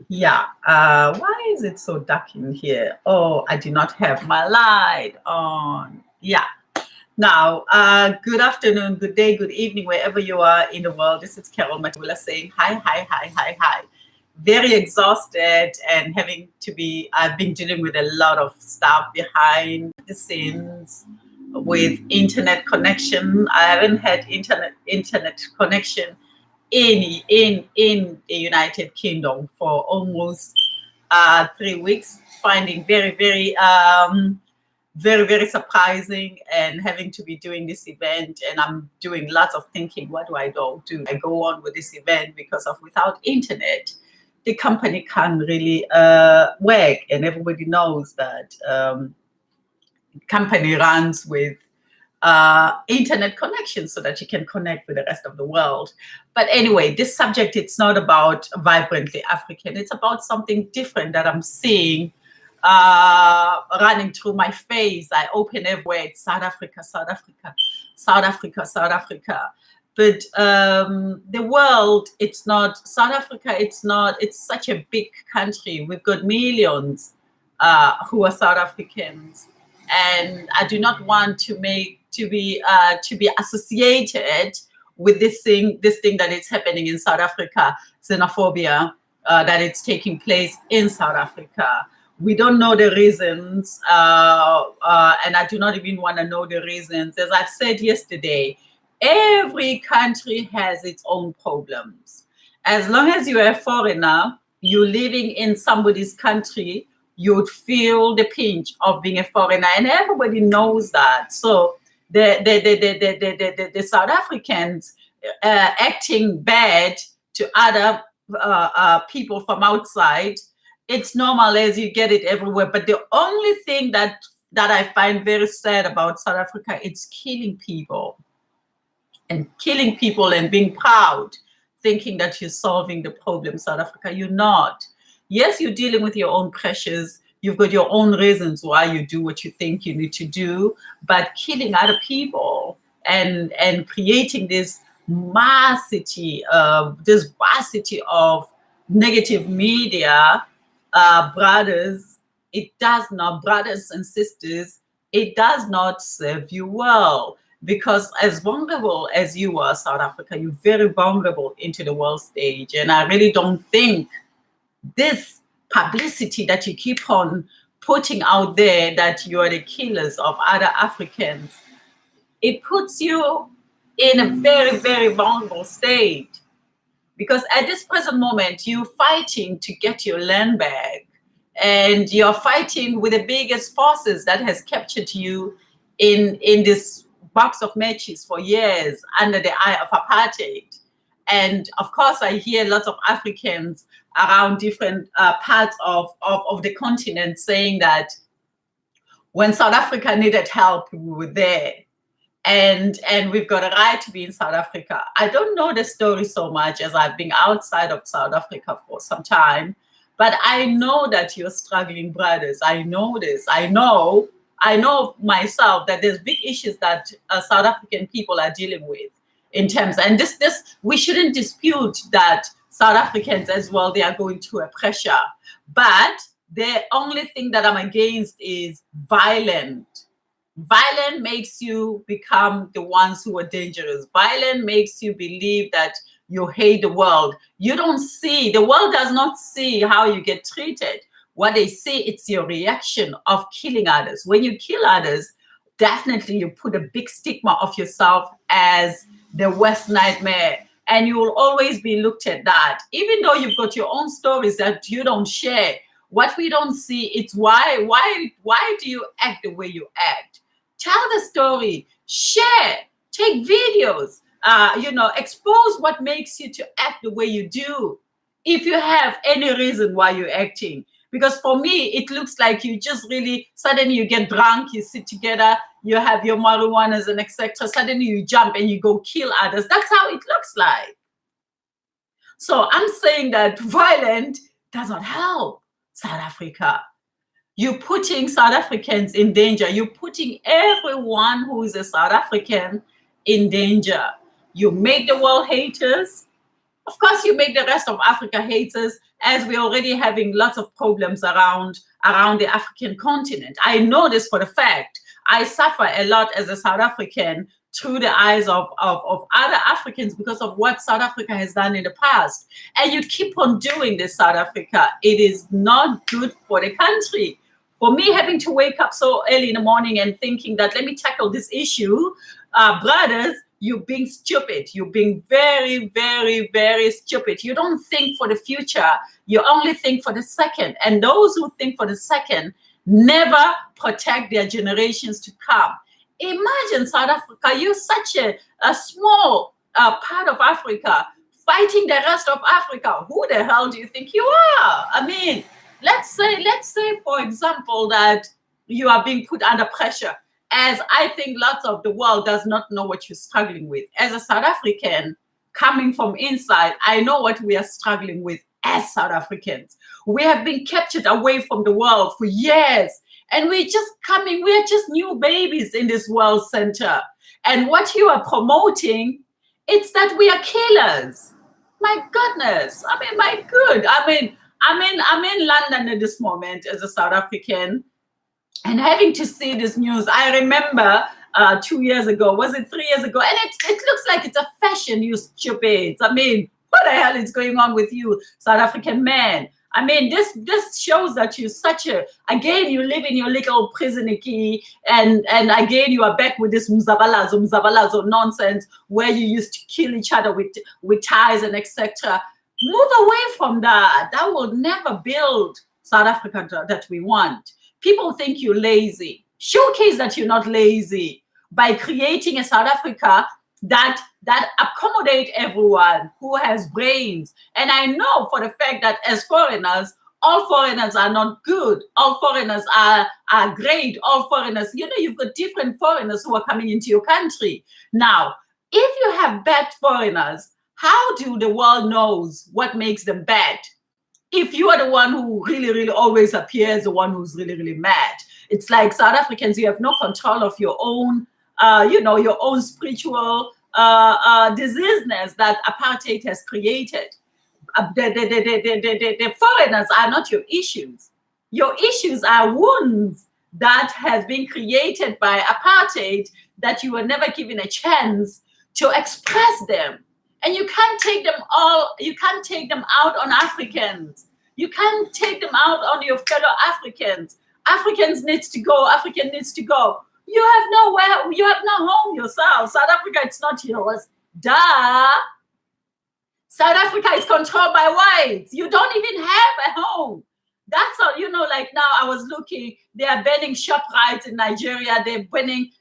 Yeah, why is it so dark in here? Oh, I do not have my light on. Yeah. Now, good afternoon, good day, good evening, wherever you are in the world. This is Carol Matula saying hi, hi, hi, hi, hi. Very exhausted and I've been dealing with a lot of stuff behind the scenes with internet connection. I haven't had internet connection in the United Kingdom for almost 3 weeks, finding very surprising, and having to be doing this event, and I'm doing lots of thinking, what do I do? I go on with this event because of without internet the company can't really work, and everybody knows that company runs with internet connection so that you can connect with the rest of the world. But anyway, this subject, it's not about vibrantly African. It's about something different that I'm seeing running through my face. I open everywhere. It's South Africa, South Africa, South Africa, South Africa. But the world, it's not South Africa. It's such a big country. We've got millions who are South Africans. And I do not want to be associated with this thing that is happening in South Africa, xenophobia that it's taking place in South Africa. We don't know the reasons, and I do not even want to know the reasons. As I've said yesterday, every country has its own problems. As long as you're a foreigner, you're living in somebody's country, you'd feel the pinch of being a foreigner, and everybody knows that. So the South Africans acting bad to other people from outside, it's normal, as you get it everywhere. But the only thing that I find very sad about South Africa, it's killing people and being proud, thinking that you're solving the problem. South Africa, you're not. Yes, you're dealing with your own pressures. You've got your own reasons why you do what you think you need to do, but killing other people and creating this vastity of negative media, brothers and sisters, it does not serve you well. Because as vulnerable as you are, South Africa, you're very vulnerable into the world stage. And I really don't think this publicity that you keep on putting out there, that you are the killers of other Africans, it puts you in a very, very vulnerable state. Because at this present moment, you're fighting to get your land back. And you're fighting with the biggest forces that has captured you in this box of matches for years under the eye of apartheid. And of course, I hear lots of Africans around different parts of the continent saying that when South Africa needed help, we were there. And we've got a right to be in South Africa. I don't know the story so much, as I've been outside of South Africa for some time, but I know that you're struggling, brothers. I know this. I know myself that there's big issues that South African people are dealing with in terms, and this we shouldn't dispute that South Africans as well, they are going through a pressure. But the only thing that I'm against is violent. Violent makes you become the ones who are dangerous. Violent makes you believe that you hate the world. You don't see, the world does not see how you get treated. What they see, it's your reaction of killing others. When you kill others, definitely you put a big stigma of yourself as the worst nightmare. And you will always be looked at that. Even though you've got your own stories that you don't share, what we don't see, it's why do you act the way you act? Tell the story, share, take videos, expose what makes you to act the way you do. If you have any reason why you're acting. Because for me, it looks like you just really, suddenly you get drunk, you sit together, you have your marijuanas and etc. Suddenly you jump and you go kill others. That's how it looks like. So I'm saying that violence does not help South Africa. You're putting South Africans in danger. You're putting everyone who is a South African in danger. You make the world haters. Of course, you make the rest of Africa haters, as we're already having lots of problems around the African continent. I know this for the fact. I suffer a lot as a South African through the eyes of other Africans because of what South Africa has done in the past. And you keep on doing this, South Africa. It is not good for the country. For me, having to wake up so early in the morning and thinking that let me tackle this issue, brothers, you're being stupid. You're being very, very, very stupid. You don't think for the future. You only think for the second. And those who think for the second never protect their generations to come. Imagine South Africa. You're such a small part of Africa fighting the rest of Africa. Who the hell do you think you are? I mean, let's say, for example, that you are being put under pressure, as I think lots of the world does not know what you're struggling with. As a South African, coming from inside, I know what we are struggling with as South Africans. We have been captured away from the world for years, and we're just new babies in this world center. And what you are promoting, it's that we are killers. My goodness. I mean, my good. I'm in London at this moment as a South African, and having to see this news. I remember 2 years ago, was it 3 years ago? And it looks like it's a fashion, you stupids. I mean, what the hell is going on with you, South African man? I mean, this shows that you're again, you live in your little prisoniki, and again, you are back with this mzabalazo nonsense where you used to kill each other with ties and etc. Move away from that. That will never build South Africa that we want. People think you're lazy. Showcase that you're not lazy by creating a South Africa that accommodate everyone who has brains. And I know for the fact that as foreigners, all foreigners are not good. All foreigners are great. All foreigners, you've got different foreigners who are coming into your country. Now, if you have bad foreigners, how do the world knows what makes them bad? If you are the one who really, really always appears the one who's really, really mad. It's like South Africans, you have no control of your own, your own spiritual diseaseness that apartheid has created. The foreigners are not your issues. Your issues are wounds that has been created by apartheid that you were never given a chance to express them. And you can't take them out on Africans. You can't take them out on your fellow Africans. Africans needs to go. African needs to go. You have nowhere, you have no home yourself. South Africa, it's not yours. Duh. South Africa is controlled by whites. You don't even have a home. That's all, like now I was looking, they are banning ShopRite in Nigeria. They're banning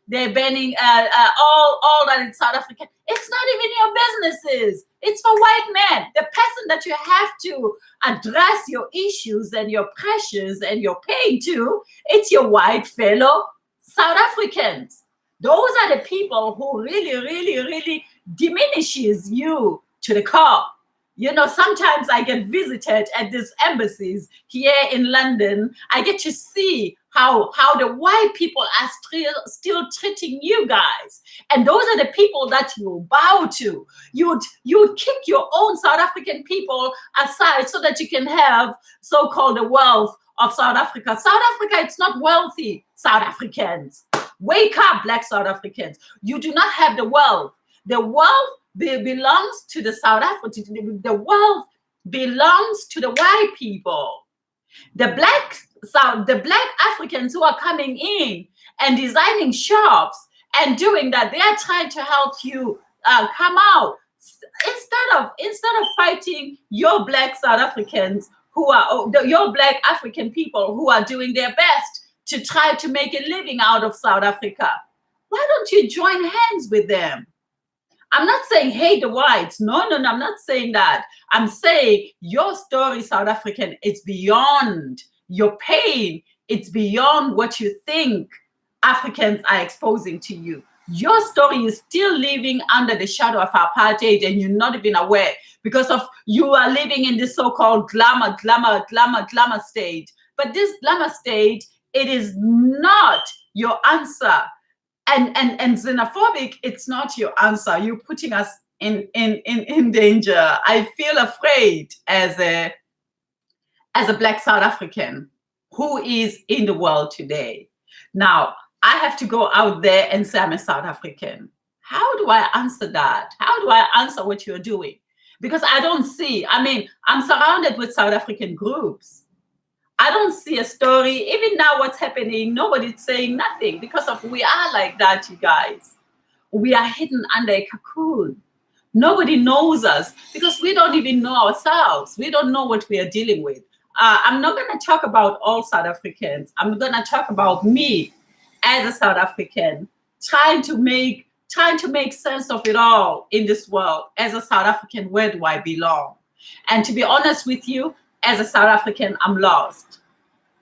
all that in South Africa. It's not even your businesses. It's for white men. The person that you have to address your issues and your pressures and your pain to, it's your white fellow South Africans. Those are the people who really, really, really diminishes you to the core. Sometimes I get visited at these embassies here in London. I get to see how the white people are still treating you guys. And those are the people that you bow to. You would kick your own South African people aside so that you can have so-called the wealth of South Africa. South Africa, it's not wealthy, South Africans. Wake up, Black South Africans. You do not have the wealth. The wealth belongs to the South Africans. The wealth belongs to the white people. The black Africans who are coming in and designing shops and doing that, they are trying to help you come out. Instead of fighting your black South Africans your black African people who are doing their best to try to make a living out of South Africa, why don't you join hands with them? I'm not saying hate the whites. No, I'm not saying that. I'm saying your story, South African, it's beyond your pain. It's beyond what you think Africans are exposing to you. Your story is still living under the shadow of apartheid and you're not even aware because of you are living in this so-called glamour state. But this glamour state, it is not your answer. and xenophobic, it's not your answer. You're putting us in danger. I feel afraid as a Black South African who is in the world today. Now, I have to go out there and say I'm a South African. How do I answer that? How do I answer what you're doing? Because I don't see, I mean, I'm surrounded with South African groups. I don't see a story. Even now, what's happening, nobody's saying nothing because of we are like that, you guys. We are hidden under a cocoon. Nobody knows us because we don't even know ourselves. We don't know what we are dealing with. I'm not going to talk about all South Africans. I'm going to talk about me as a South African, trying to make sense of it all in this world. As a South African, where do I belong? And to be honest with you, as a South African, I'm lost.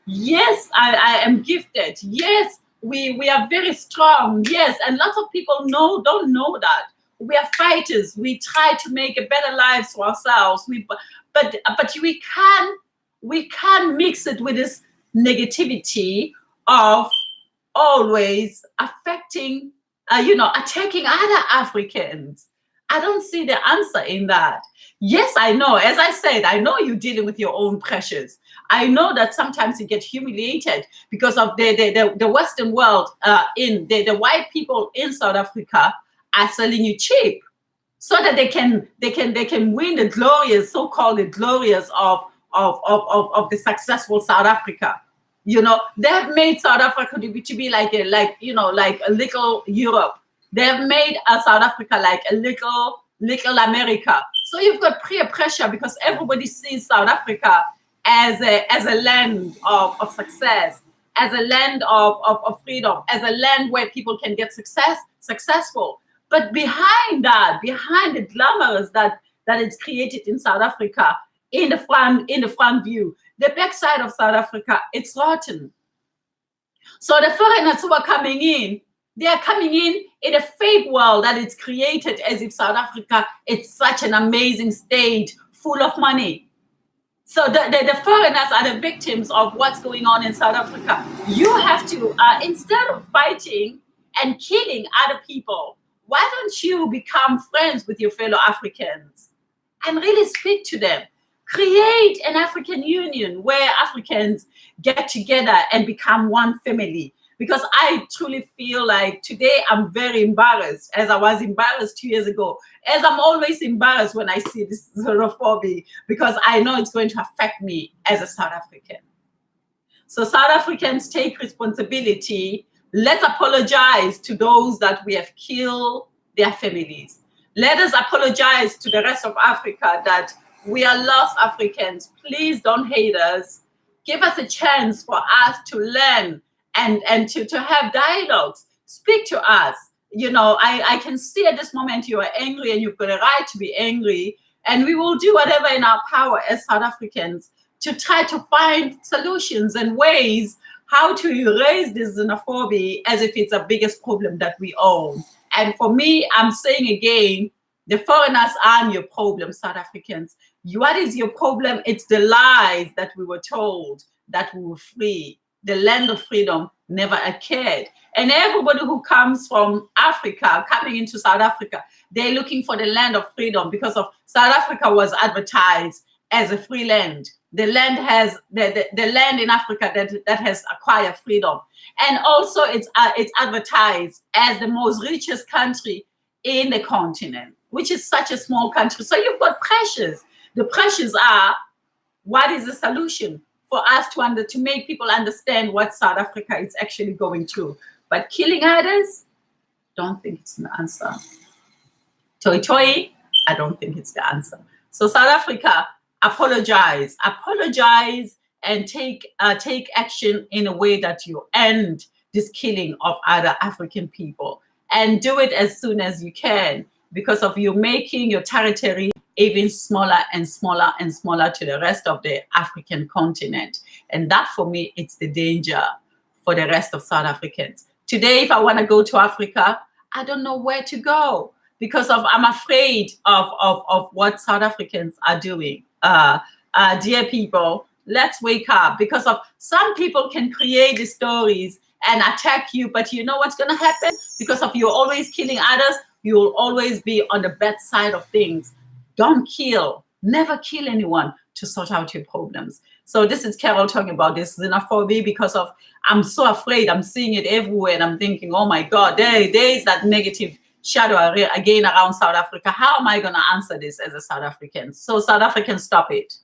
Yes, I am gifted. Yes, we are very strong. Yes, and lots of people don't know that. We are fighters. We try to make a better life for ourselves. But we can't mix it with this negativity of always affecting, attacking other Africans. I don't see the answer in that. Yes, I know. As I said, I know you're dealing with your own pressures. I know that sometimes you get humiliated because of the Western world. In the white people in South Africa are selling you cheap, so that they can win the glorious, so-called the glorious of the successful South Africa. You know, they have made South Africa to be like a little Europe. They have made South Africa like a little America. So you've got peer pressure because everybody sees South Africa as a land of success, as a land of freedom, as a land where people can get successful. But behind the glamorous that is created in South Africa, in the front view, the backside of South Africa, it's rotten. So the foreigners who are coming in, they are coming in a fake world that is created as if South Africa is such an amazing state full of money. So the foreigners are the victims of what's going on in South Africa. You have to, instead of fighting and killing other people, why don't you become friends with your fellow Africans and really speak to them? Create an African Union where Africans get together and become one family. Because I truly feel like today I'm very embarrassed, as I was embarrassed 2 years ago, as I'm always embarrassed when I see this xenophobia, because I know it's going to affect me as a South African. So South Africans, take responsibility. Let's apologize to those that we have killed their families. Let us apologize to the rest of Africa that we are lost Africans. Please don't hate us. Give us a chance for us to learn and to have dialogues. Speak to us. You know, I can see at this moment you are angry and you've got a right to be angry. And we will do whatever in our power as South Africans to try to find solutions and ways how to erase this xenophobia as if it's the biggest problem that we own. And for me, I'm saying again, the foreigners aren't your problem, South Africans. What is your problem? It's the lies that we were told that we were free. The land of freedom never occurred. And everybody who comes from Africa, coming into South Africa, they're looking for the land of freedom because of South Africa was advertised as a free land. The land has the land in Africa that has acquired freedom. And also it's advertised as the most richest country in the continent, which is such a small country. So you've got pressures. The pressures are, what is the solution for us to make people understand what South Africa is actually going through? But killing others, don't think it's the answer. Toi toi, I don't think it's the answer. So South Africa, apologize, and take action in a way that you end this killing of other African people, and do it as soon as you can, because of you making your territory even smaller and smaller and smaller to the rest of the African continent. And that, for me, it's the danger for the rest of South Africans. Today, if I want to go to Africa, I don't know where to go because I'm afraid of what South Africans are doing. Dear people, let's wake up, because of some people can create the stories and attack you. But you know what's going to happen? Because of you always killing others, you will always be on the bad side of things. Don't kill. Never kill anyone to sort out your problems. So this is Carol talking about this xenophobia, because of I'm so afraid. I'm seeing it everywhere, and I'm thinking, oh my God, there is that negative shadow again around South Africa. How am I going to answer this as a South African? So South Africans, stop it.